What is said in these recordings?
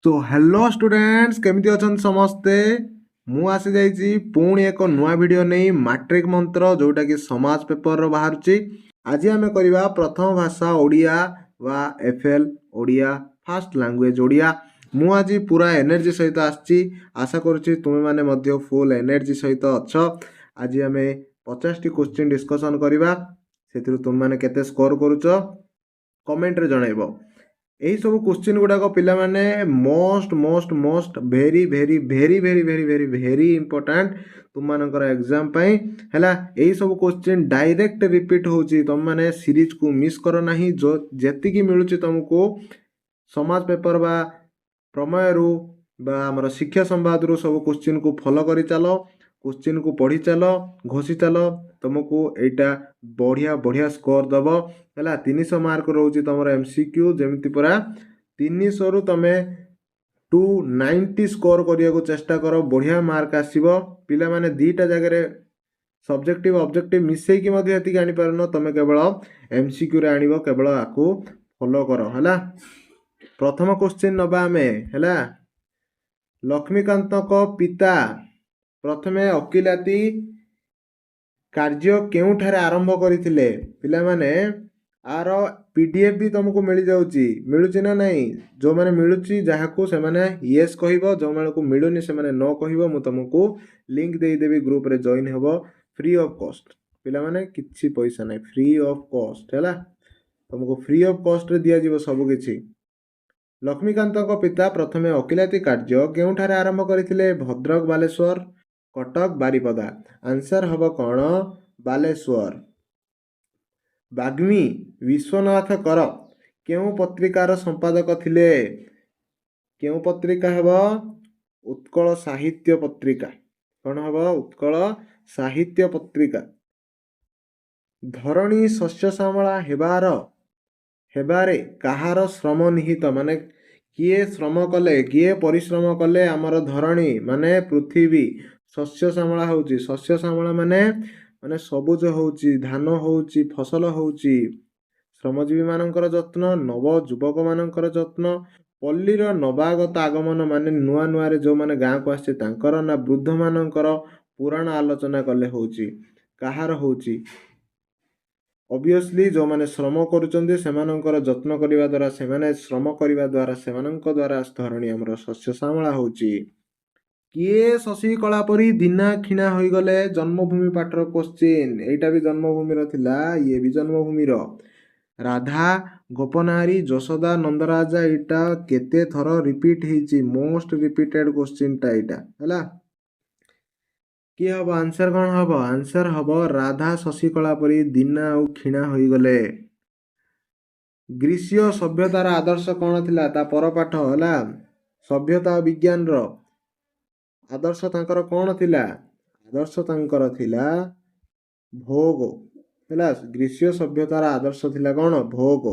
So hello students केमिति अछन समस्ते मु आसी जाइछि पुणी एक नुआ वीडियो नहीं मैट्रिक मंत्र जोटा कि समाज पेपर रो बाहरछि। आज आमे करिवा प्रथम भाषा ओडिया वा FL Odia fast language Odia. मु आज पूरा एनर्जी सहित आछि, आशा करूछि तुमे माने मध्य फुल एनर्जी सहित अछ। आज आमे 50 टी क्वेश्चन डिस्कशन करिवा, सेथिरु तुम माने केते स्कोर करूछ कमेंट रे जणाइबो। यही सब क्वेश्चन गुड़ाक पिलाने मोस्ट मोस्ट मोस्ट भेरी भेरी भेरी भेरी भेरी भेरी भेरी इंपोर्टेंट तुम मानकर एग्जाम है। यही सब क्वेश्चन डायरेक्ट रिपीट होची, तुम माने सीरीज को मिस करो नहीं। जो जेतिकी मिलुची तुमको समाज पेपर बा प्रमेय रु बा हमर शिक्षा संवाद रु सब क्वेश्चन को फॉलो करी चलो, क्वेश्चन को पढ़ी चलो, घोषी चलो, तुमको एटा बढ़िया बढ़िया स्कोर दब है। 300 मार्क रोचे तुम एमसीक्यू जमीती पूरा 300 रु तुम 290 स्कोर करने को चेष्टा कर, बढ़िया मार्क आसो। पिला माने दीटा जगह सब्जेक्टिव ऑब्जेक्टिव मिसेकी मध्य आनी पारन, तुम केवल एमसीक्यू रे आनिबो, केवल आकु फॉलो करो है। प्रथम क्वेश्चन नबा आमे है। लक्ष्मीकांत को पिता प्रथमे अकिलाती कार्य केउठारे आरंभ करथिले? पिला माने आर पीडीएफ भी तुमको मिल जाउची, मिलुची ना नहीं? जो माने मिलुची जहाको से माने यस कहिबो, जो माने को मिलुनी से माने नो कहिबो। मु तुमको लिंक दे देबी, ग्रुप रे जॉइन हेबो फ्री ऑफ कॉस्ट। पिला माने किछि पैसा नहीं, फ्री ऑफ कॉस्ट हैला, तुमको फ्री ऑफ कॉस्ट रे दिया जीवो सब किछि। लक्ष्मीकांत को पिता प्रथमे अकिलाती कार्य केउठारे आरंभ करथिले? भद्रक, बालेश्वर, कटक, बारिपदा। आंसर हबो कौन? बालेश्वर। बाग्मी विश्वनाथ कर केउ पत्रिकार संपादक थिले? केउ पत्रिका हबो? उत्कल साहित्य पत्रिका। कौन हबो? उत्कल साहित्य पत्रिका। धरणी शस्य श्यामला हेबारे काहार श्रम निहित? माने किए श्रम कले, किए परिश्रम कले आमर धरणी माने पृथ्वी शस्य श्यामला होउची। शस्य श्यामला माने माने सबुज होउची, धान होउची, फसल होउची। श्रमजीवी मानकर जत्न, नव युवक मानकर जत्न, पल्लीर नवागत आगमन माने नुआ नुआ रे जो माने गाँ को आसे तांकर, ना वृद्ध मानकर पुराण आलोचना कले होउची? काहार होउची? ऑब्वियसली जो माने श्रम करूचंदे सेमानंकर जत्न करिवा द्वारा, सेमाने श्रम करिवा द्वारा, सेमानंक द्वारा धरणी हमर शस्य श्यामला होउची। किए शशि कला परी दिना खिणा होई गले? जन्मभूमि पाठर क्वेश्चन, एटा भी जन्मभूमि रो थिला, ये भी जन्मभूमि रो। राधा, गोपनारी, यशोदा, नंदराजा एटा केते थर रिपीट हेची? मोस्ट रिपीटेड क्वेश्चन टा एटा हैला। कि हबो आंसर? कौन हबो आंसर? हबो राधा शशि कला परी दिना और खिणा होई गले। ग्रीसीय सभ्यतार आदर्श कौन थिला? ता पर पाठ हैला। सभ्यता विज्ञान रो आदर्श तांकर कौन थिला? आदर्श तांकर थिला भोग हैला। ग्रीसीय सभ्यतार आदर्श थिला कौन? भोग।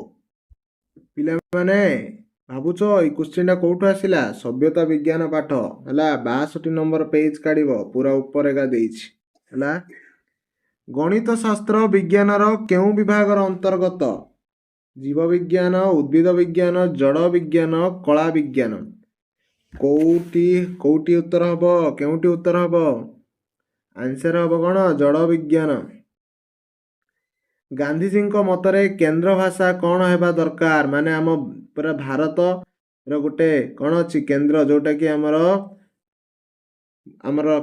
पिला माने भाबुछ ए क्वेश्चन टा कोठु आसिला? सभ्यता विज्ञान पाठ हैला। 62 नंबर पेज काढिबो, पूरा ऊपर एगा देइछि हैला। गणित शास्त्र विज्ञान रो केउ विभाग रो अंतर्गत? जीव विज्ञान, उद्भिद विज्ञान, जड़ विज्ञान, कला विज्ञान। कोटी कोटी उत्तर हबो? केउटी उत्तर हबो? आंसर हबो कौन? जड़ विज्ञान। गांधीजी मतरे केंद्र भाषा कौन हेबा दरकार? माने आम पूरा भारत रो गोटे कौन अछि केंद्र, जोटा कि हमर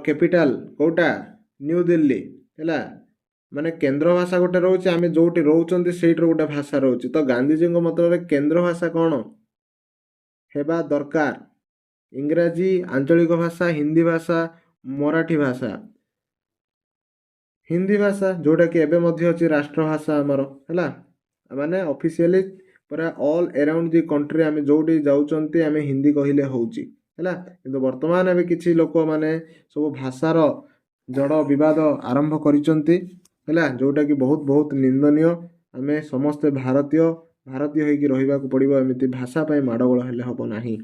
कैपिटल कोटा? न्यू दिल्ली हैला। माने केंद्र भाषा गोटे रोचे, आमे जोटी रोचंती सेइटर गोटे भाषा रोचे। तो गांधीजी मतरे केंद्र भाषा कौन हेबा दरकार? इंग्राजी, आंचलिक भाषा, हिंदी भाषा, मराठी भाषा। हिंदी भाषा जोटा कि एबे मध्य अछि राष्ट्र भाषा हमर हैला। माने ऑफिशियली पूरा ऑल अराउंड दी कंट्री आमे जोटी जाउचंती आमे हिंदी कहिले होउची हैला। किंतु वर्तमान एबे किछि लोक माने सब भाषार जड़ विवाद आरंभ करिचंती हैला, जोटा कि बहुत बहुत निंदनीय। आमे समस्त भारतीय होइकी रहिबाकू पड़िबो, एमिति भाषा पय माडगोळ हेले हबो नाही।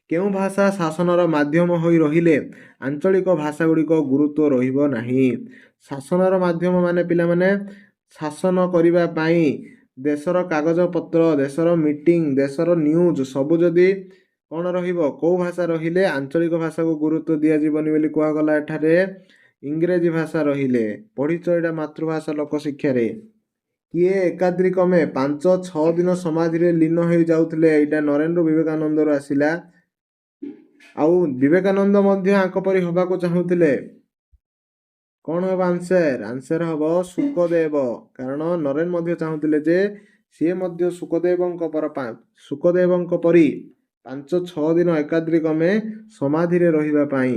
केउ भाषा शासनर माध्यम होई रहिले आंचलिक भाषा गुड़िक गुरुत्व रहिबो नाही? शासनर माध्यम माने पिला माने शासन करिबा पई देशर कागज पत्र, देशर मीटिंग, देशर न्यूज सब जदि କ'ଣ ରହିବ? କେଉଁ ଭାଷା ରହିଲେ ଆଞ୍ଚଳିକ ଭାଷାକୁ ଗୁରୁତ୍ୱ ଦିଆଯିବନି ବୋଲି କୁହାଗଲା ଏଠାରେ? ଇଂରେଜୀ ଭାଷା ରହିଲେ। ପଢ଼ିଛ ଏଇଟା ମାତୃଭାଷା ଲୋକଶିକ୍ଷାରେ। କିଏ ଏକାଦ୍ରିକ୍ରମେ 5-6 ଦିନ ସମାଧିରେ ଲୀନ ହୋଇଯାଉଥିଲେ? ଏଇଟା ନରେନ୍ଦ୍ର ବିବେକାନନ୍ଦରୁ ଆସିଲା। ଆଉ ବିବେକାନନ୍ଦ ମଧ୍ୟ ଆଙ୍କ ପରି ହେବାକୁ ଚାହୁଁଥିଲେ। କ'ଣ ହେବ ଆନ୍ସର? ଆନ୍ସର ହେବ ଶୁକଦେବ। କାରଣ ନରେନ୍ଦ୍ର ମଧ୍ୟ ଚାହୁଁଥିଲେ ଯେ ସିଏ ମଧ୍ୟ ଶୁକଦେବଙ୍କ ପରି 5-6 ଦିନ ଏକାଦ୍ରିକ୍ରମେ ସମାଧିରେ ରହିବା ପାଇଁ।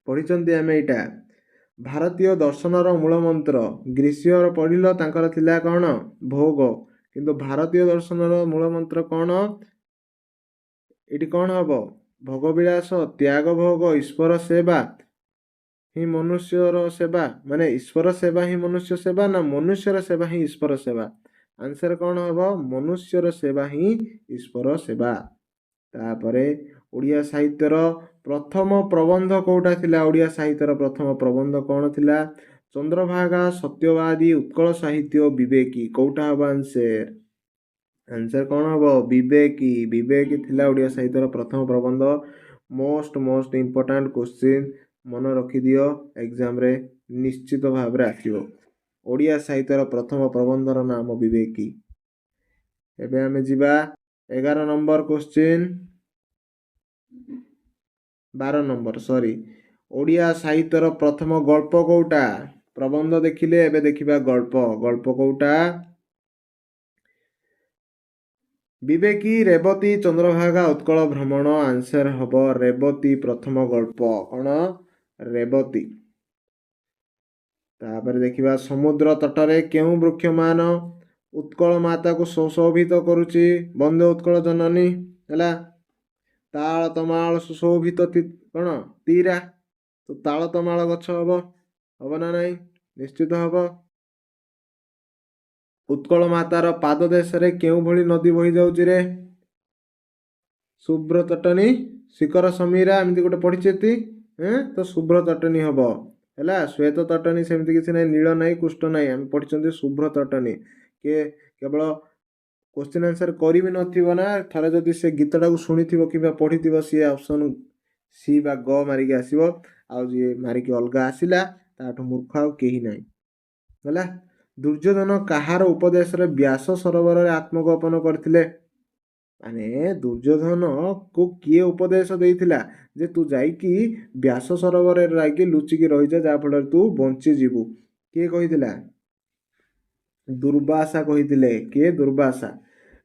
ପଢ଼ିଛନ୍ତି ଆମେ ଏଇଟା। ଭାରତୀୟ ଦର୍ଶନର ମୂଳମନ୍ତ୍ର ଗ୍ରୀଷ୍ମର ପଢ଼ିଲ, ତାଙ୍କର ଥିଲା କ'ଣ? ଭୋଗ। କିନ୍ତୁ ଭାରତୀୟ ଦର୍ଶନର ମୂଳମନ୍ତ୍ର କ'ଣ? ଏଠି କ'ଣ ହେବ? ଭୋଗବିଳାସ, ତ୍ୟାଗ ଭୋଗ, ଈଶ୍ୱର ସେବା ହିଁ ମନୁଷ୍ୟର ସେବା। ମାନେ ଈଶ୍ୱର ସେବା ହିଁ ମନୁଷ୍ୟ ସେବା ନା ମନୁଷ୍ୟର ସେବା ହିଁ ଈଶ୍ୱର ସେବା? ଆନ୍ସର କ'ଣ ହେବ? ମନୁଷ୍ୟର ସେବା ହିଁ ଈଶ୍ୱର ସେବା। ତାପରେ ଓଡ଼ିଆ ସାହିତ୍ୟର ପ୍ରଥମ ପ୍ରବନ୍ଧ କେଉଁଟା ଥିଲା? ଓଡ଼ିଆ ସାହିତ୍ୟର ପ୍ରଥମ ପ୍ରବନ୍ଧ କ'ଣ ଥିଲା? ଚନ୍ଦ୍ରଭାଗା, ସତ୍ୟବାଦୀ, ଉତ୍କଳ ସାହିତ୍ୟ, ବିବେକୀ। କେଉଁଟା ହେବ ଆନ୍ସର? ଆନ୍ସର କ'ଣ ହେବ? ବିବେକୀ। ବିବେକୀ ଥିଲା ଓଡ଼ିଆ ସାହିତ୍ୟର ପ୍ରଥମ ପ୍ରବନ୍ଧ। ମୋଷ୍ଟ ଇମ୍ପୋର୍ଟାଣ୍ଟ କ୍ୱେଶ୍ଚିନ୍, ମନେ ରଖିଦିଅ, ଏକ୍ଜାମ୍ରେ ନିଶ୍ଚିତ ଭାବରେ ଆସିବ। ଓଡ଼ିଆ ସାହିତ୍ୟର ପ୍ରଥମ ପ୍ରବନ୍ଧର ନାମ ବିବେକୀ। ଏବେ ଆମେ ଯିବା 11 ନମ୍ବର କ୍ୱେଶ୍ଚିନ୍, 12 ନମ୍ବର ଓଡ଼ିଆ ସାହିତ୍ୟର ପ୍ରଥମ ଗଳ୍ପ କେଉଁଟା? ପ୍ରବନ୍ଧ ଦେଖିଲେ, ଏବେ ଦେଖିବା ଗଳ୍ପ। ଗଳ୍ପ କେଉଁଟା? ବିବେକୀ, ରେବତୀ, ଚନ୍ଦ୍ରଭାଗା, ଉତ୍କଳ ଭ୍ରମଣ। ଆନ୍ସର ହେବ ରେବତୀ ପ୍ରଥମ ଗଳ୍ପ। କ'ଣ? ରେବତୀ। ତାପରେ ଦେଖିବା ସମୁଦ୍ର ତଟରେ କେଉଁ ବୃକ୍ଷମାନ ଉତ୍କଳ ମାତାକୁ ସୁଶୋଭିତ କରୁଛି? ବନ୍ଦେ ଉତ୍କଳ ଜନନୀ ହେଲା। ତାଳ ତମାଳ ସୁଶୋଭିତ କ'ଣ? ତୀରା। ତ ତାଳ ତମାଳ ଗଛ ହେବ ନା ନାହିଁ? ନିଶ୍ଚିତ ହେବ। ଉତ୍କଳ ମାତାର ପାଦ ଦେଶରେ କେଉଁଭଳି ନଦୀ ବହି ଯାଉଛି ରେ? ଶୁଭ୍ର ତଟନୀ, ଶିଖର ସମୀରା, ଏମିତି ଗୋଟେ ପଢ଼ିଛନ୍ତି। ତ ଶୁଭ୍ର ତଟନୀ ହେବ ହେଲା। ଶ୍ଵେତ ତଟନୀ ସେମିତି କିଛି ନାହିଁ, ନୀଳ ନାହିଁ, କୃଷ୍ଣ ନାହିଁ, ଆମେ ପଢ଼ିଛନ୍ତି ଶୁଭ୍ର ତଟନୀ। କିଏ କେବଳ କ୍ୱେଶ୍ଚିନ୍ ଆନ୍ସର କରିବି ନଥିବ ନା, ଥରେ ଯଦି ସେ ଗୀତଟାକୁ ଶୁଣିଥିବ କିମ୍ବା ପଢ଼ିଥିବ, ସିଏ ଅପସନ୍ ସି ବା ଗ ମାରିକି ଆସିବ। ଆଉ ଯିଏ ମାରିକି ଅଲଗା ଆସିଲା ତାଠୁ ମୂର୍ଖ ଆଉ କେହି ନାହିଁ ହେଲା। ଦୁର୍ଯ୍ୟୋଧନ କାହାର ଉପଦେଶରେ ବ୍ୟାସ ସରୋବରରେ ଆତ୍ମଗୋପନ କରିଥିଲେ? ମାନେ ଦୁର୍ଯ୍ୟୋଧନକୁ କିଏ ଉପଦେଶ ଦେଇଥିଲା ଯେ ତୁ ଯାଇକି ବ୍ୟାସ ସରୋବରରେ ଯାଇକି ଲୁଚିକି ରହିଯା, ଯାହାଫଳରେ ତୁ ବଞ୍ଚିଯିବୁ? କିଏ କହିଥିଲା? ଦୁର୍ବାସା କହିଥିଲେ। କିଏ? ଦୁର୍ବାସା।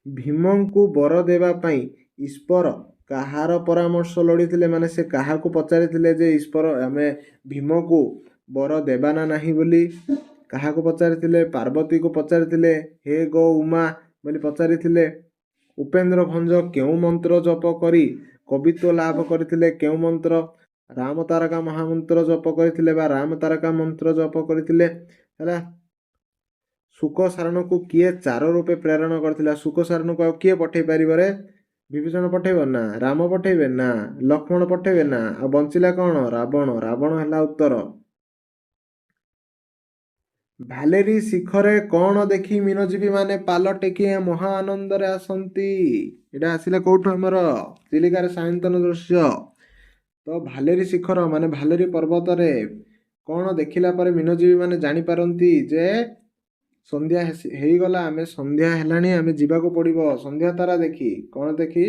ଭୀମଙ୍କୁ ବର ଦେବା ପାଇଁ ଈଶ୍ୱର କାହାର ପରାମର୍ଶ ଲୋଡ଼ିଥିଲେ? ମାନେ ସେ କାହାକୁ ପଚାରିଥିଲେ ଯେ ଈଶ୍ୱର ଆମେ ଭୀମକୁ ବର ଦେବା ନା ନାହିଁ ବୋଲି? କାହାକୁ ପଚାରିଥିଲେ? ପାର୍ବତୀକୁ ପଚାରିଥିଲେ। ହେ ଗೋ ଉମା ବୋଲି ପଚାରିଥିଲେ। ଉପେନ୍ଦ୍ର ଭଞ୍ଜ କେଉଁ ମନ୍ତ୍ର ଜପ କରି କବିତ୍ୱ ଲାଭ କରିଥିଲେ? କେଉଁ ମନ୍ତ୍ର? ରାମ ତାରକା ମହାମନ୍ତ୍ର ଜପ କରିଥିଲେ ବା ରାମ ତାରକା ମନ୍ତ୍ର ଜପ କରିଥିଲେ ହେଲା। ଶୁକ ସାରଣକୁ କିଏ ଚାର ରୂପେ ପ୍ରେରଣ କରିଥିଲା? ଶୁକ ସାରଣକୁ ଆଉ କିଏ ପଠେଇ ପାରିବ ରେ? ବିଭୀଷଣ ପଠେଇବ ନା? ରାମ ପଠେଇବେ ନା? ଲକ୍ଷ୍ମଣ ପଠେଇବେ ନା? ଆଉ ବଞ୍ଚିଲା କ'ଣ? ରାବଣ। ରାବଣ ହେଲା ଉତ୍ତର। ଭାଲେରୀ ଶିଖରେ କ'ଣ ଦେଖି ମୀନଜୀବୀ ମାନେ ପାଲ ଟେକି ମହା ଆନନ୍ଦରେ ଆସନ୍ତି? ଏଇଟା ଆସିଲା କୋଉଠୁ? ଆମର ଚିଲିକାର ସାୟନ୍ତନ ଦୃଶ୍ୟ। ତ ଭାଲେରୀ ଶିଖର ମାନେ ଭାଲେରୀ ପର୍ବତରେ କ'ଣ ଦେଖିଲା ପରେ ମୀନଜୀବୀ ମାନେ ଜାଣିପାରନ୍ତି ଯେ ସନ୍ଧ୍ୟା ହେଇଗଲା, ଆମେ ସନ୍ଧ୍ୟା ହେଲାଣି, ଆମେ ଯିବାକୁ ପଡ଼ିବ? ସନ୍ଧ୍ୟା ତାରା ଦେଖି। କ'ଣ ଦେଖି?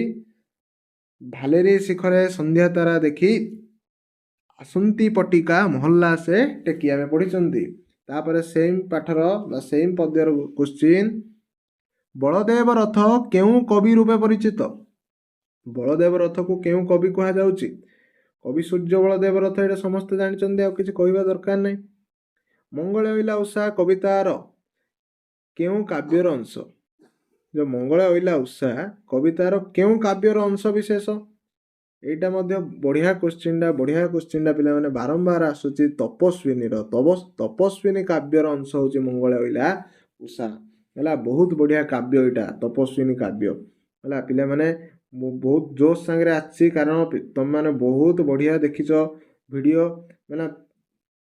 ଭାଲେରୀ ଶିଖରେ ସନ୍ଧ୍ୟା ତାରା ଦେଖି ଆସନ୍ତି ପଟିକା ମହଲ୍ଲା ସେ ଟେକି, ଆମେ ପଢ଼ିଛନ୍ତି। ତାପରେ ସେମ୍ ପାଠର ବା ସେମ୍ ପଦ୍ୟର କ୍ୱେଶ୍ଚିନ୍, ବଳଦେବ ରଥ କେଉଁ କବି ରୂପେ ପରିଚିତ? ବଳଦେବ ରଥକୁ କେଉଁ କବି କୁହାଯାଉଛି? କବି ସୂର୍ଯ୍ୟ ବଳଦେବ ରଥ, ଏଇଟା ସମସ୍ତେ ଜାଣିଛନ୍ତି, ଆଉ କିଛି କହିବା ଦରକାର ନାହିଁ। ମଙ୍ଗଳେ ଅଇଲା ଉଷା କବିତାର କେଉଁ କାବ୍ୟର ଅଂଶ? ଯେଉଁ ମଙ୍ଗଳେ ଅଇଲା ଉଷା କବିତାର କେଉଁ କାବ୍ୟର ଅଂଶ ବିଶେଷ? ଏଇଟା ମଧ୍ୟ ବଢ଼ିଆ କ୍ୱେଶ୍ଚିନ୍ଟା ପିଲାମାନେ ବାରମ୍ବାର ଆସୁଛି। ତପସ୍ୱିନୀର ତପସ୍ୱିନୀ କାବ୍ୟର ଅଂଶ ହେଉଛି ମଙ୍ଗଳେ ଅଇଲା ଉଷା ହେଲା। ବହୁତ ବଢ଼ିଆ କାବ୍ୟ ଏଇଟା, ତପସ୍ୱିନୀ କାବ୍ୟ ହେଲା। ପିଲାମାନେ ମୁଁ ବହୁତ ଜୋସ୍ ସାଙ୍ଗରେ ଆସିଛି, କାରଣ ତୁମେମାନେ ବହୁତ ବଢ଼ିଆ ଦେଖିଛ ଭିଡ଼ିଓ, ମାନେ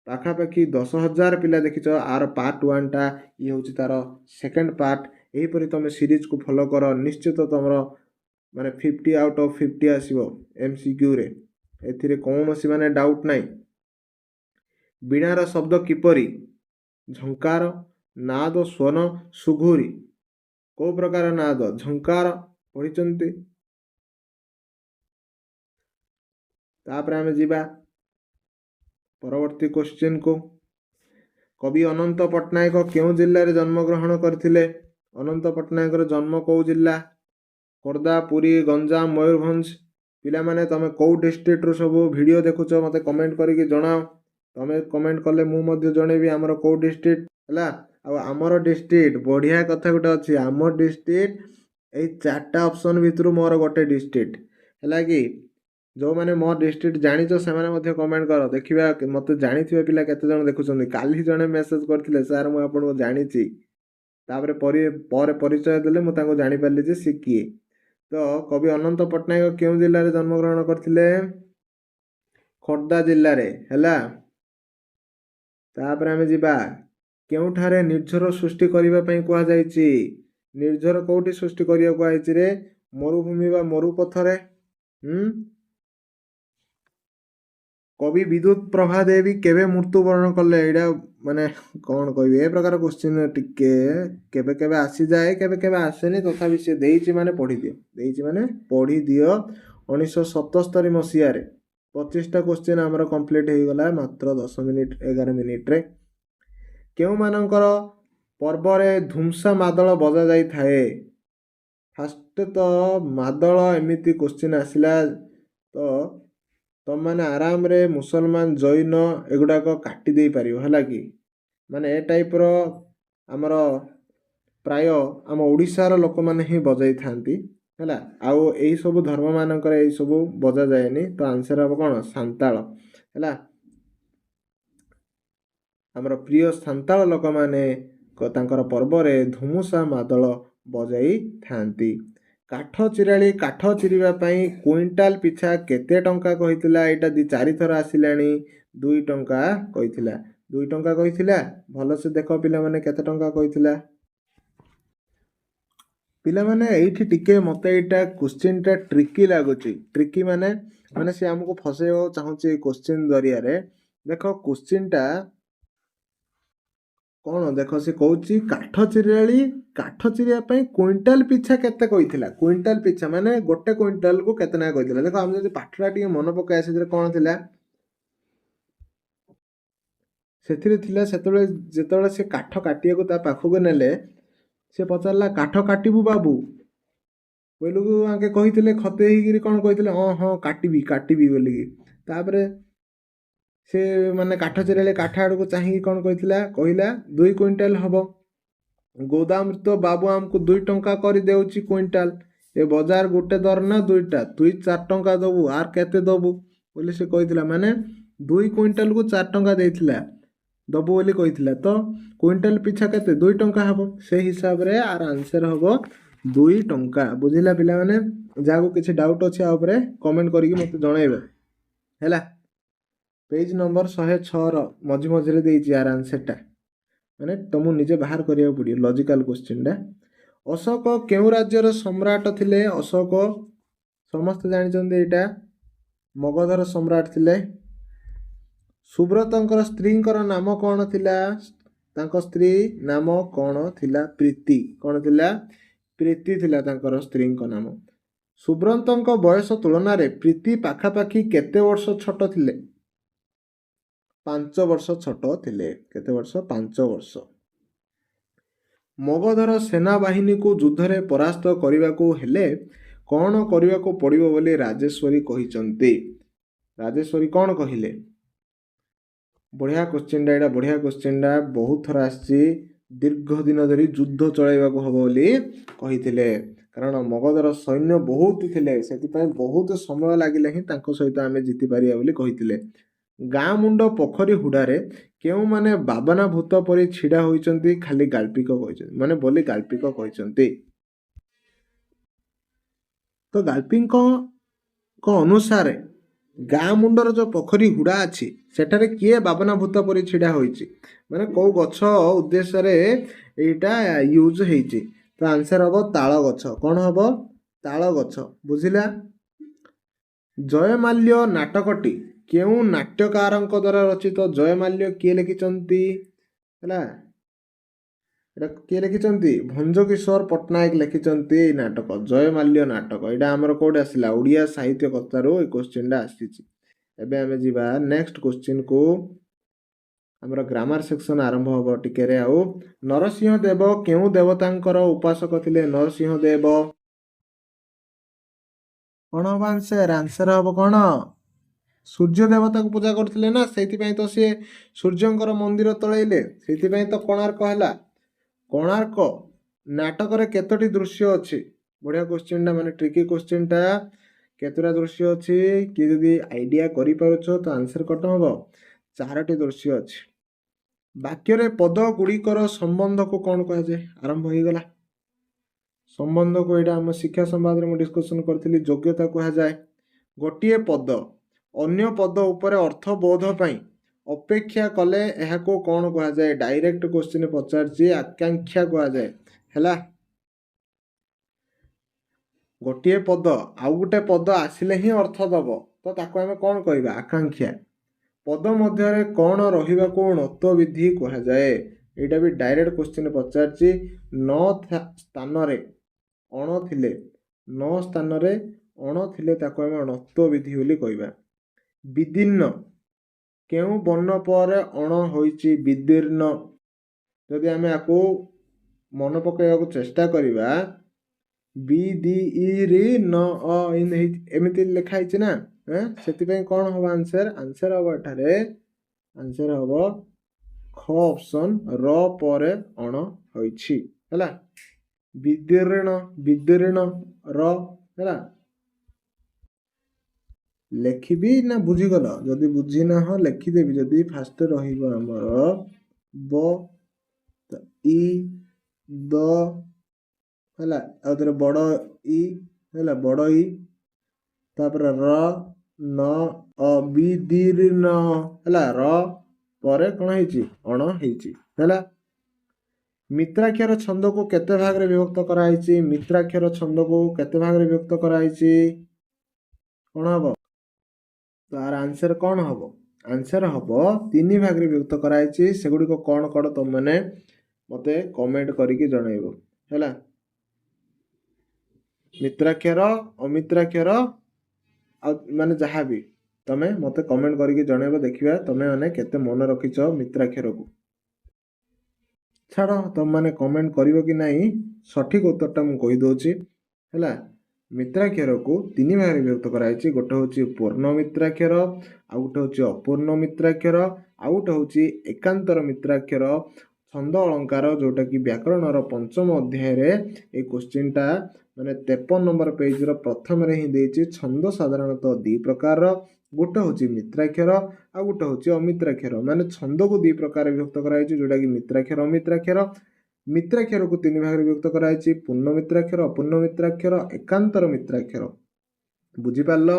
ପାଖାପାଖି 10,000 ପିଲା ଦେଖିଛ। ଆର ପାର୍ଟ 1ଟା, ଇଏ ହେଉଛି ତାର ସେକେଣ୍ଡ ପାର୍ଟ। ଏହିପରି ତୁମେ ସିରିଜକୁ ଫଲୋ କର, ନିଶ୍ଚିତ ତୁମର ମାନେ 50 आउट ऑफ 50 आसीबो MCQ रे एथिरे कौनसी माने डाउट नाही। वीणार शब्द किपरि झंकार नाद स्वन सुघुरी को प्रकार नाद झंकार पढ़िचंती। तापर आमे जीवा परवर्ती क्वेश्चन को। कवि अनंत पट्टनायक केउं जिल्ला रे जन्म ग्रहण करथिले? अनंत पट्टनायक रो जन्म को जिल्ला? खोर्धा पुरी गंजाम मयूरभंज। पिला माने तमे को डिस्ट्रिक्ट रो सब वीडियो देखुछ मते कमेंट करके जणाओ। तमे कमेंट कले मु मध्ये जणेबी हमर को डिस्ट्रिक्ट हला। आ हमर डिस्ट्रिक्ट बढ़िया कथा गोटे अछि हमर डिस्ट्रिक्ट ए चारटा ऑप्शन भितरु मोर गोटे डिस्ट्रिक्ट हला कि जो माने मो डिस्ट्रिक्ट जानिछ से माने मध्ये कमेंट करो देखिबा मते जानिथिबे पिला केते जण देखुछन्ती। काली जणे मेसेज करथिले सर मु आपन को जानिछि तापरे पर परिचय देले मु ताको जानि पारली जे से किए। तो कवि अनंत पट्टनायक केउं जिल्ला रे जन्म ग्रहण करथिले? खोर्धा जिल्ला रे हला। तापरे आमे जिबा केउठारे निर्झर सृष्टि करिबा पई कुआ जाईछि? निर्झर कोठी सृष्टि करिया कुआ जाईछि रे? मरुभूमि बा मरुपथरे। कवि विद्युत प्रभा देवी केबे मृत्युवरण कले? एडा माने कौन कहबी ए प्रकार क्वेश्चन टिके केबे केबे आसी जाए केबे केबे आसेनी तथापि से देइछि माने पढ़ी दियो। देइछि माने पढ़ी दियो। 1977 मसिया रे 25टा क्वेश्चन हमर कंप्लीट हे गला मात्र 10 मिनिट 11 मिनिट रे। केउ मानकर पर्व रे धुमसा मादळ बजा जाई थाए? फास्ट तो मादळ एमिति क्वेश्चन आसिला तो तुम मैंने आराम रे मुसलमान जैन एगुड़ा को काटी दे पारियो हला कि माने ए टाइप रो हमर प्राय आम ओडिशार लोक माने ही बजाई थांती हला। आउ एई सब धर्म मानकर एई सब बजा जाएनी। तो आंसर हम कोन सांताळ हला। हमर प्रिय सांताळ लोक माने तांकर पर्व रे धुमुसा मादळ बजाई थांती। काठ चिराली काठ चिरिबा पई क्विंटाल पिछा केते टंका कहितला? एटा दी 4 थर आसिलानी 2 टंका कहितला। 2 टंका कहितला। भलो से देखो पिला माने केते टंका कहितला। पिला माने एठी टिके मते एटा क्वेश्चन टा ट्रिकी लागुची। ट्रिकी माने माने से हमको फसेबो चाहूची क्वेश्चन जरिया रे। देखो क्वेश्चन टा कौन देख से कौची काठ चिराली काठ चिरिया पई क्विंटाल पिछा केते कहितला? क्विंटाल पिछा माने गोटे क्विंटाल को केते ना कहितला। देखो हम जदी पाठरा टिके मन पकाय से कोन थिला सेथिरे थिला सेतले जेतले से काठ काटिया को ता पाखो को नेले से पचारला काठ काटिबु बाबू बोलु को आके कहितले खते हिगिरी कोन कहितले हां काटिबी बोली तापरे से माने काठ चिराले काठ आड़ को चाहिए कौन कहला 2 क्विंटाल हम गोदाम तो बाबू आमको 2 टंका कर देउची क्विंटाल। ए बाजार गोटे दर ना 2टा तुई 4 टंका दबु आर केते दबु बोले से कहला माने 2 क्विंटाल को 4 टंका देइथिला दबु बोली कहला। तो क्विंटाल पिछा केते 2 टंका हबो से हिसाब रे आर आंसर हबो 2 टंका। बुझिला पिला माने जाको किछि डाउट अछि आ ऊपर कमेंट करिकि मते जणाइबे हैला। पेज नंबर 106 रो मझी मझी देइछि यार आंसर टा माने तुम निजे बाहर करिया पड़ियो लॉजिकल क्वेश्चन टा। अशोक केउ राज्यर सम्राट थिले? अशोक समस्त जानि चंदे एटा मगधर सम्राट थिले। सुब्रतंकर स्त्रींकर नाम कोन थिला? तांको स्त्री नाम कोन थिला? प्रीति। कोन थिला? प्रीति थिला तांकर स्त्रींको नाम। सुब्रतंक बयस तुलना रे प्रीति पाखा पाखी केते वर्ष छोट थिले? 5 वर्ष छोट थिले। केते वर्ष? 5 वर्ष। मगधर सेना बाहिनी को युद्ध रे परास्त करिवा को हेले कोन करिवा को पड़िबो बोली राजेश्वरी कहिचंती? राजेश्वरी कोन कहिले? बढ़िया क्वेश्चन डा बढ़िया क्वेश्चन डा बहुत थर आछि। दीर्घ दिन धरी युद्ध चलाइबा को हबो बोली कहिथिले कारण मगधर सैन्य बहुत थिले सेति पय बहुत समय लागिले ही तांको सहित आमे जीति पारिया बोली कहिथिले। गाँ मुंड पोखरी हुडारे केउ माने बाबना भूत परी छिड़ा होइचंती खाली गाल्पिक कहिचंती माने बोली गाल्पिक कहिचंती। तो गाल्पिक को अनुसार गाँ मुंडर जो पोखरी हुडा अछि सेठारे किए बाबना भूत परी छिड़ा होइची माने को गछ उद्देश्य रे एटा यूज हेइची। तो आंसर हबो ताଳ गछ। कोन हबो? ତାଳ ଗଛ। ବୁଝିଲା? ଜୟମାଲ୍ୟ ନାଟକଟି କେଉଁ ନାଟ୍ୟକାରଙ୍କ ଦ୍ୱାରା ରଚିତ? ଜୟମାଲ୍ୟ କିଏ ଲେଖିଛନ୍ତି? ହେଲା, ଏଇଟା କିଏ ଲେଖିଛନ୍ତି? ଭଞ୍ଜକିଶୋର ପଟ୍ଟନାୟକ ଲେଖିଛନ୍ତି ଏଇ ନାଟକ, ଜୟମାଲ୍ୟ ନାଟକ। ଏଇଟା ଆମର କୋଉଠି ଆସିଲା? ଓଡ଼ିଆ ସାହିତ୍ୟ କଥାରୁ ଏଇ କୋଶ୍ଚିନ୍ଟା ଆସିଛି। ଏବେ ଆମେ ଯିବା ନେକ୍ସଟ କୋଶ୍ଚିନ୍କୁ। ଆମର ଗ୍ରାମାର ସେକ୍ସନ ଆରମ୍ଭ ହବ ଟିକେରେ। ଆଉ ନରସିଂହ ଦେବ କେଉଁ ଦେବତାଙ୍କର ଉପାସକ ଥିଲେ? ନରସିଂହ ଦେବ କ'ଣ ହବ ଆନ୍ସର? ଆନ୍ସର ହବ କ'ଣ? ସୂର୍ଯ୍ୟ ଦେବତାକୁ ପୂଜା କରୁଥିଲେ ନା, ସେଇଥିପାଇଁ ତ ସିଏ ସୂର୍ଯ୍ୟଙ୍କର ମନ୍ଦିର ତୋଳେଇଲେ, ସେଇଥିପାଇଁ ତ କୋଣାର୍କ ହେଲା। କୋଣାର୍କ ନାଟକରେ କେତୋଟି ଦୃଶ୍ୟ ଅଛି? ବଢ଼ିଆ କୋଶ୍ଚିନ୍ଟା, ମାନେ ଟ୍ରିକି କୋଶ୍ଚିନ୍ଟା। କେତେଟା ଦୃଶ୍ୟ ଅଛି? କିଏ ଯଦି ଆଇଡ଼ିଆ କରିପାରୁଛ ତ ଆନ୍ସର କଟ ହବ। 4ଟି ଦୃଶ୍ୟ ଅଛି। ବାକ୍ୟରେ ପଦ ଗୁଡ଼ିକର ସମ୍ବନ୍ଧକୁ କ'ଣ କୁହାଯାଏ? ଆରମ୍ଭ ହେଇଗଲା ସମ୍ବନ୍ଧକୁ। ଏଇଟା ଆମ ଶିକ୍ଷା ସମ୍ବାଦରେ ମୁଁ ଡିସ୍କସନ୍ କରିଥିଲି। ଯୋଗ୍ୟତା କୁହାଯାଏ। ଗୋଟିଏ ପଦ ଅନ୍ୟ ପଦ ଉପରେ ଅର୍ଥ ବୋଧ ପାଇଁ ଅପେକ୍ଷା କଲେ ଏହାକୁ କ'ଣ କୁହାଯାଏ? ଡାଇରେକ୍ଟ କୋଶ୍ଚିନ୍ ପଚାରିଛି, ଆକାଂକ୍ଷା କୁହାଯାଏ। ହେଲା, ଗୋଟିଏ ପଦ ଆଉ ଗୋଟେ ପଦ ଆସିଲେ ହିଁ ଅର୍ଥ ଦବ, ତ ତାକୁ ଆମେ କ'ଣ କହିବା? ଆକାଂକ୍ଷା। ପଦ ମଧ୍ୟରେ କ'ଣ ରହିବାକୁ ନତ୍ୱବିଧି କୁହାଯାଏ? ଏଇଟା ବି ଡାଇରେକ୍ଟ କୋଶ୍ଚିନ୍ ପଚାରିଛି। ନ ସ୍ଥାନରେ ଅଣ ଥିଲେ, ନ ସ୍ଥାନରେ ଅଣ ଥିଲେ ତାକୁ ଆମେ ନତ୍ୱବିଧି ବୋଲି କହିବା। ବିଦୀର୍ଣ୍ଣ କେଉଁ ବର୍ଣ୍ଣ ପରେ ଅଣ ହୋଇଛି? ବିଦୀର୍ଣ୍ଣ। ଯଦି ଆମେ ଆକୁ ମନେ ପକାଇବାକୁ ଚେଷ୍ଟା କରିବା, ବିଦିଇରିନ ଏମିତି ଲେଖା ହେଇଛି ନା, ସେଥିପାଇଁ କ'ଣ ହବ ଆନ୍ସର? ଆନ୍ସର ହବ ଏଠାରେ, ଆନ୍ସର ହବ ଖ ଅପସନ୍, ର ପରେ ଅଣ ହୋଇଛି। ହେଲା, ବିଦୀର୍ଣ୍ଣ, ବିଦୀର୍ଣ୍ଣ ର। ହେଲା, ଲେଖିବି ନା ବୁଝିଗଲ? ଯଦି ବୁଝିନାହ ଲେଖିଦେବି। ଯଦି ଫାଷ୍ଟ ରହିବ ଆମର ବ ଇ ଦ, ହେଲା, ଆଉ ଥରେ ବଡ଼ ଇ, ହେଲା, ବଡ଼ ଇ, ତାପରେ ର ନ ବିଦୀର୍ଣ୍ଣ, ହେଲା, ର ପରେ କ'ଣ ହେଇଛି? ଅଣ ହେଇଛି। ହେଲା, ମିତ୍ରାକ୍ଷର ଛନ୍ଦକୁ କେତେ ଭାଗରେ ବିଭକ୍ତ କରାଯାଇଛି? ମିତ୍ରାକ୍ଷର ଛନ୍ଦକୁ କେତେ ଭାଗରେ ବିଭକ୍ତ କରାଯାଇଛି? କ'ଣ ହବ? ତାର ଆନ୍ସର କ'ଣ ହବ? ଆନ୍ସର ହବ 3 ଭାଗରେ ବିଭକ୍ତ କରାଯାଇଛି। ସେଗୁଡ଼ିକ କ'ଣ କ'ଣ ତମମାନେ ମୋତେ କମେଣ୍ଟ କରିକି ଜଣାଇବ। ହେଲା, ମିତ୍ରାକ୍ଷର, ଅମିତ୍ରାକ୍ଷର, ଆଉ ମାନେ ଯାହା ବି ତମେ ମୋତେ କମେଣ୍ଟ କରିକି ଜଣାଇବ। ଦେଖିବା ତମେ ମାନେ କେତେ ମନେ ରଖିଛ ମିତ୍ରାକ୍ଷରକୁ। ଛାଡ଼, ତମମାନେ କମେଣ୍ଟ କରିବ କି ନାହିଁ, ସଠିକ୍ ଉତ୍ତରଟା ମୁଁ କହିଦେଉଛି। ହେଲା, ମିତ୍ରାକ୍ଷରକୁ 3 ଭାଗରେ ବିଭକ୍ତ କରାଯାଇଛି। ଗୋଟେ ହେଉଛି ପୂର୍ଣ୍ଣ ମିତ୍ରାକ୍ଷର, ଆଉ ଗୋଟେ ହେଉଛି ଅପୂର୍ଣ୍ଣ ମିତ୍ରାକ୍ଷର, ଆଉ ଗୋଟେ ହେଉଛି ଏକାନ୍ତର ମିତ୍ରାକ୍ଷର। ଛନ୍ଦ ଅଳଙ୍କାର, ଯେଉଁଟାକି ବ୍ୟାକରଣର 5ମ ଅଧ୍ୟାୟରେ ଏଇ କୋଶ୍ଚିନ୍ଟା ମାନେ 53 ନମ୍ବର ପେଜର ପ୍ରଥମରେ ହିଁ ଦେଇଛି। ଛନ୍ଦ ସାଧାରଣତଃ 2 ପ୍ରକାରର, ଗୋଟେ ହେଉଛି ମିତ୍ରାକ୍ଷର, ଆଉ ଗୋଟେ ହେଉଛି ଅମିତ୍ରାକ୍ଷର। ମାନେ ଛନ୍ଦକୁ 2 ପ୍ରକାର ବିଭକ୍ତ କରାଯାଇଛି, ଯେଉଁଟାକି ମିତ୍ରାକ୍ଷର, ଅମିତ୍ରାକ୍ଷର। ମିତ୍ରାକ୍ଷରକୁ 3 ଭାଗରେ ବିଭକ୍ତ କରାଯାଇଛି, ପୂର୍ଣ୍ଣ ମିତ୍ରାକ୍ଷର, ଅପୂର୍ଣ୍ଣ ମିତ୍ରାକ୍ଷର, ଏକାନ୍ତର ମିତ୍ରାକ୍ଷର। ବୁଝିପାରିଲ?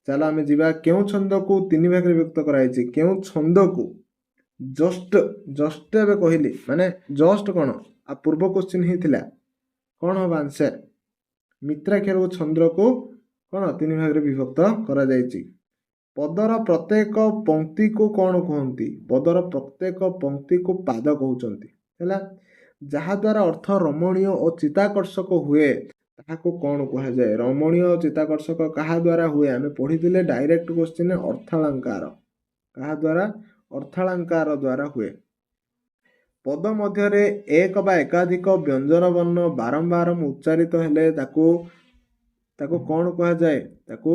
ଚାଲ ଆମେ ଯିବା କେଉଁ ଛନ୍ଦକୁ 3 ଭାଗରେ ବିଭକ୍ତ କରାଯାଇଛି। କେଉଁ ଛନ୍ଦକୁ? ଜଷ୍ଟ ଏବେ କହିଲି, ମାନେ ଜଷ୍ଟ କ'ଣ ଆଉ ପୂର୍ବ କୋଶ୍ଚିନ୍ ହିଁ ଥିଲା। କ'ଣ ହବ ଆନ୍ସର? ମିତ୍ରାକ୍ଷରକୁ ଛନ୍ଦକୁ କ'ଣ 3 ଭାଗରେ ବିଭକ୍ତ କରାଯାଇଛି। ପଦର ପ୍ରତ୍ୟେକ ପଂକ୍ତିକୁ କ'ଣ କୁହନ୍ତି? ପଦର ପ୍ରତ୍ୟେକ ପଂକ୍ତିକୁ ପାଦ କହୁଛନ୍ତି। ହେଲା, ଯାହାଦ୍ୱାରା ଅର୍ଥ ରମଣୀୟ ଓ ଚିତ୍ତାକର୍ଷକ ହୁଏ ତାହାକୁ କ'ଣ କୁହାଯାଏ? ରମଣୀୟ ଓ ଚିତ୍ତାକର୍ଷକ କାହା ଦ୍ୱାରା ହୁଏ? ଆମେ ପଢ଼ିଥିଲେ ଡାଇରେକ୍ଟ କୋଶ୍ଚିନ୍, ଅର୍ଥାଳଙ୍କାର। କାହା ଦ୍ୱାରା? ଅର୍ଥାଳଙ୍କାର ଦ୍ୱାରା ହୁଏ। ପଦ ମଧ୍ୟରେ ଏକ ବା ଏକାଧିକ ବ୍ୟଞ୍ଜନ ବର୍ଣ୍ଣ ବାରମ୍ବାର ଉଚ୍ଚାରିତ ହେଲେ ତାକୁ କ'ଣ କୁହାଯାଏ? ତାକୁ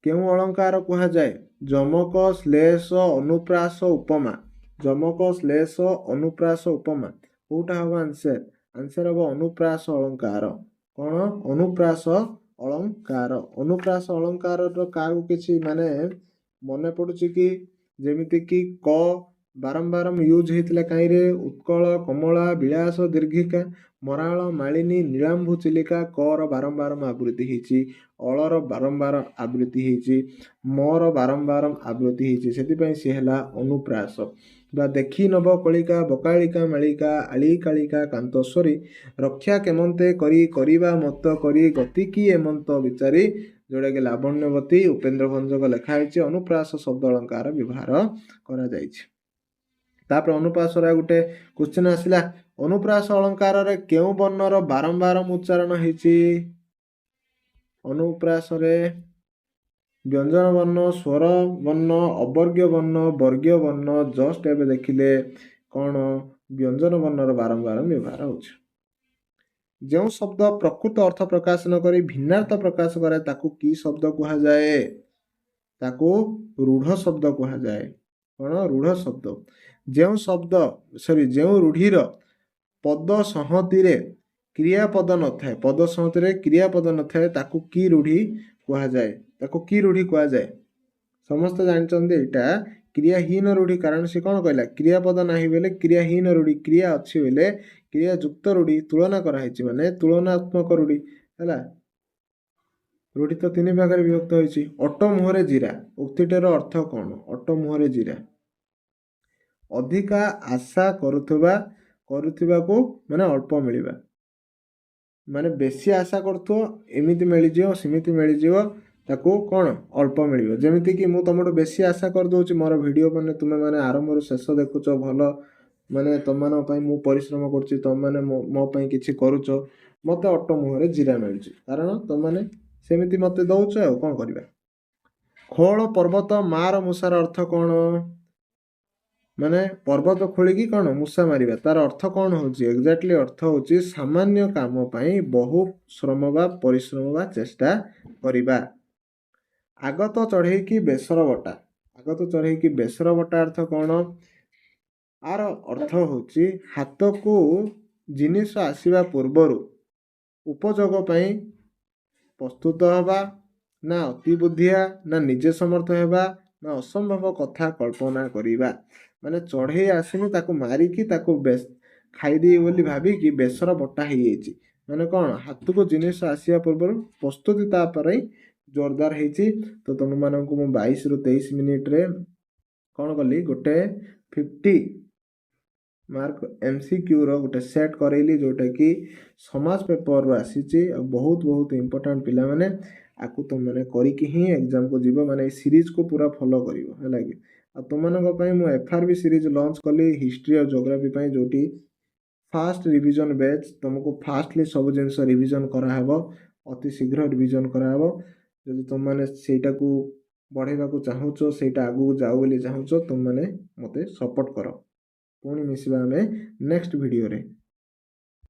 କେଉଁ ଅଳଙ୍କାର କୁହାଯାଏ? ଯମକ, ଶ୍ଲେଷ, ଅନୁପ୍ରାସ, ଉପମା। ଯମକ, ଶ୍ଲେଷ, ଅନୁପ୍ରାସ, ଉପମା। କୋଉଟା ହବ ଆନ୍ସର? ଆନ୍ସର ହବ ଅନୁପ୍ରାସ ଅଳଙ୍କାର। କ'ଣ? ଅନୁପ୍ରାସ ଅଳଙ୍କାର। ଅନୁପ୍ରାସ ଅଳଙ୍କାରର କାହାକୁ କିଛି ମାନେ ମନେ ପଡ଼ୁଛି କି? ଯେମିତିକି କ ବାରମ୍ବାର ୟୁଜ୍ ହେଇଥିଲା କାହିଁରେ? ଉତ୍କଳ, କମଳା, ବିଳାସ, ଦୀର୍ଘିକା, ମରାଳ, ମାଳିନୀ, ନୀଳାମ୍ଭୁ, ଚିଲିକା। କର ବାରମ୍ବାର ଆବୃତ୍ତି ହେଇଛି, ଅଳର ବାରମ୍ବାର ଆବୃତ୍ତି ହେଇଛି, ମର ବାରମ୍ବାର ଆବୃତ୍ତି ହେଇଛି, ସେଥିପାଇଁ ସିଏ ହେଲା ଅନୁପ୍ରାସ। ବା ଦେଖି ନବ କଳିକା ବକାଳିକା ମାଳିକା ଆଳି କାଳିକା କାନ୍ତସ୍ୱରୀ ରକ୍ଷା କେମନ୍ତେ କରି କରିବା ମତ କରି ଗତି କି ଏମନ୍ତ ବିଚାରି, ଯୋଉଟାକି ଲାବଣ୍ୟବତୀ ଉପେନ୍ଦ୍ର ଭଞ୍ଜଙ୍କ ଲେଖା ହେଇଛି। ଅନୁପ୍ରାସ ଶବ୍ଦ ଅଳଙ୍କାର ବ୍ୟବହାର କରାଯାଇଛି। ତାପରେ ଅନୁପ୍ରାସର ଗୋଟେ କ୍ୱେଶ୍ଚିନ୍ ଆସିଲା, ଅନୁପ୍ରାସ ଅଳଙ୍କାରରେ କେଉଁ ବର୍ଣ୍ଣର ବାରମ୍ବାର ଉଚ୍ଚାରଣ ହେଇଛି? ଅନୁପ୍ରାସରେ ବ୍ୟଞ୍ଜନ ବର୍ଣ୍ଣ, ସ୍ୱର ବର୍ଣ୍ଣ, ଅବର୍ଗ୍ୟ ବର୍ଣ୍ଣ, ବର୍ଗୀୟ ବର୍ଣ୍ଣ। ଜଷ୍ଟ ଏବେ ଦେଖିଲେ କ'ଣ ବ୍ୟଞ୍ଜନ ବର୍ଣ୍ଣର ବାରମ୍ବାର ବ୍ୟବହାର ହେଉଛି। ଯେଉଁ ଶବ୍ଦ ପ୍ରକୃତ ଅର୍ଥ ପ୍ରକାଶ ନ କରି ଭିନ୍ନାର୍ଥ ପ୍ରକାଶ କରେ ତାକୁ କି ଶବ୍ଦ କୁହାଯାଏ? ତାକୁ ରୂଢ଼ ଶବ୍ଦ କୁହାଯାଏ। କ'ଣ? ରୂଢ଼ ଶବ୍ଦ। ଯେଉଁ ରୂଢ଼ିର ପଦ ସଂହତିରେ କ୍ରିୟାପଦ ନଥାଏ, ପଦ ସଂହତିରେ କ୍ରିୟାପଦ ନଥାଏ ତାକୁ କି ରୂଢ଼ି କୁହାଯାଏ? ତାକୁ କି ରୂଢ଼ି କୁହାଯାଏ? ସମସ୍ତେ ଜାଣିଛନ୍ତି ଏଇଟା କ୍ରିୟାହୀନ ରୂଢ଼ି। କାରଣ ସେ କ'ଣ କହିଲା? କ୍ରିୟାପଦ ନାହିଁ ବେଲେ କ୍ରିୟାହୀନ ରୂଢ଼ି, କ୍ରିୟା ଅଛି ବେଲେ କ୍ରିୟା ଯୁକ୍ତ ରୂଢ଼ି। ତୁଳନା କରାହେଇଛି ମାନେ ତୁଳନାତ୍ମକ ରୂଢ଼ି ହେଲା। ରୂଢ଼ି ତ 3 ଭାଗରେ ବିଭକ୍ତ ହୋଇଛି। ଅଟ ମୁହଁରେ ଜିରା ଉକ୍ତିଟିର ଅର୍ଥ କ'ଣ? ଅଟ ମୁହଁରେ ଜିରା ଅଧିକା ଆଶା କରୁଥିବାକୁ ମାନେ ଅଳ୍ପ ମିଳିବା, ମାନେ ବେଶୀ ଆଶା କରୁଥିବ ଏମିତି ମିଳିଯିବ ସେମିତି ମିଳିଯିବ, ତାକୁ କ'ଣ? ଅଳ୍ପ ମିଳିବ। ଯେମିତିକି ମୁଁ ତୁମଠୁ ବେଶୀ ଆଶା କରିଦେଉଛି ମୋର ଭିଡ଼ିଓ, ମାନେ ତୁମେମାନେ ଆରମ୍ଭରୁ ଶେଷ ଦେଖୁଛ, ଭଲ ମାନେ ତୁମମାନଙ୍କ ପାଇଁ ମୁଁ ପରିଶ୍ରମ କରୁଛି, ତୁମମାନେ ମୋ ପାଇଁ କିଛି କରୁଛ, ମୋତେ ଅଟ ମୁହଁରେ ଜିରା ମିଳୁଛି। କାରଣ ତୁମମାନେ ସେମିତି ମୋତେ ଦେଉଛ, ଆଉ କ'ଣ କରିବା। ଖୋଳ ପର୍ବତ ମାର ମୂଷାର ଅର୍ଥ କ'ଣ? ମାନେ ପର୍ବତ ଖୋଳିକି କ'ଣ ମୂଷା ମାରିବା, ତାର ଅର୍ଥ କ'ଣ ହେଉଛି? ଏକ୍ଜାକ୍ଟଲି ଅର୍ଥ ହେଉଛି ସାମାନ୍ୟ କାମ ପାଇଁ ବହୁ ଶ୍ରମ ବା ପରିଶ୍ରମ ବା ଚେଷ୍ଟା କରିବା। ଆଗତ ଚଢ଼େଇକି ବେସର ବଟା, ଆଗତ ଚଢ଼େଇକି ବେସର ବଟା ଅର୍ଥ କ'ଣ? ଆର ଅର୍ଥ ହେଉଛି ହାତକୁ ଜିନିଷ ଆସିବା ପୂର୍ବରୁ ଉପଯୋଗ ପାଇଁ ପ୍ରସ୍ତୁତ ହେବା, ନା ଅତି ବୁଦ୍ଧିଆ, ନା ନିଜେ ସମର୍ଥ ହେବା, ନା ଅସମ୍ଭବ କଥା କଳ୍ପନା କରିବା। ମାନେ ଚଢ଼େଇ ଆସିନି ତାକୁ ମାରିକି ତାକୁ ଖାଇଦେବି ବୋଲି ଭାବିକି ବେସର ବଟା ହେଇଯାଇଛି। ମାନେ କ'ଣ? ହାତକୁ ଜିନିଷ ଆସିବା ପୂର୍ବରୁ ପ୍ରସ୍ତୁତି ତା ପାଇଁ ଜୋରଦାର ହେଇଛି। ତ ତୁମମାନଙ୍କୁ ମୁଁ 22ରୁ 23 ମିନିଟ୍ରେ କ'ଣ କଲି, ଗୋଟେ 50 ମାର୍କ MCQର ଗୋଟେ ସେଟ୍ କରେଇଲି, ଯେଉଁଟାକି ସମାଜ ପେପରରୁ ଆସିଛି। ଆଉ ବହୁତ ଇମ୍ପୋର୍ଟାଣ୍ଟ ପିଲାମାନେ ଆକୁ ତୁମମାନେ କରିକି ହିଁ ଏକ୍ଜାମ୍କୁ ଯିବ, ମାନେ ଏଇ ସିରିଜ୍କୁ ପୁରା ଫଲୋ କରିବ ହେଲା କି। ଆଉ ତୁମମାନଙ୍କ ପାଇଁ ମୁଁ FRB ସିରିଜ୍ ଲଞ୍ଚ କଲି ହିଷ୍ଟ୍ରି ଆଉ ଜୋଗ୍ରାଫି ପାଇଁ, ଯେଉଁଠି ଫାଷ୍ଟ ରିଭିଜନ୍ ବ୍ୟାଚ୍। ତୁମକୁ ଫାଷ୍ଟଲି ସବୁ ଜିନିଷ ରିଭିଜନ୍ କରାହେବ, ଅତି ଶୀଘ୍ର ରିଭିଜନ୍ କରାହେବ। ଯଦି ତୁମମାନେ ସେଇଟାକୁ ବଢ଼େଇବାକୁ ଚାହୁଁଛ, ସେଇଟା ଆଗକୁ ଯାଉ ବୋଲି ଚାହୁଁଛ, ତୁମମାନେ ମୋତେ ସପୋର୍ଟ କର। ପୁଣି ମିଶିବା ଆମେ ନେକ୍ସଟ ଭିଡ଼ିଓରେ।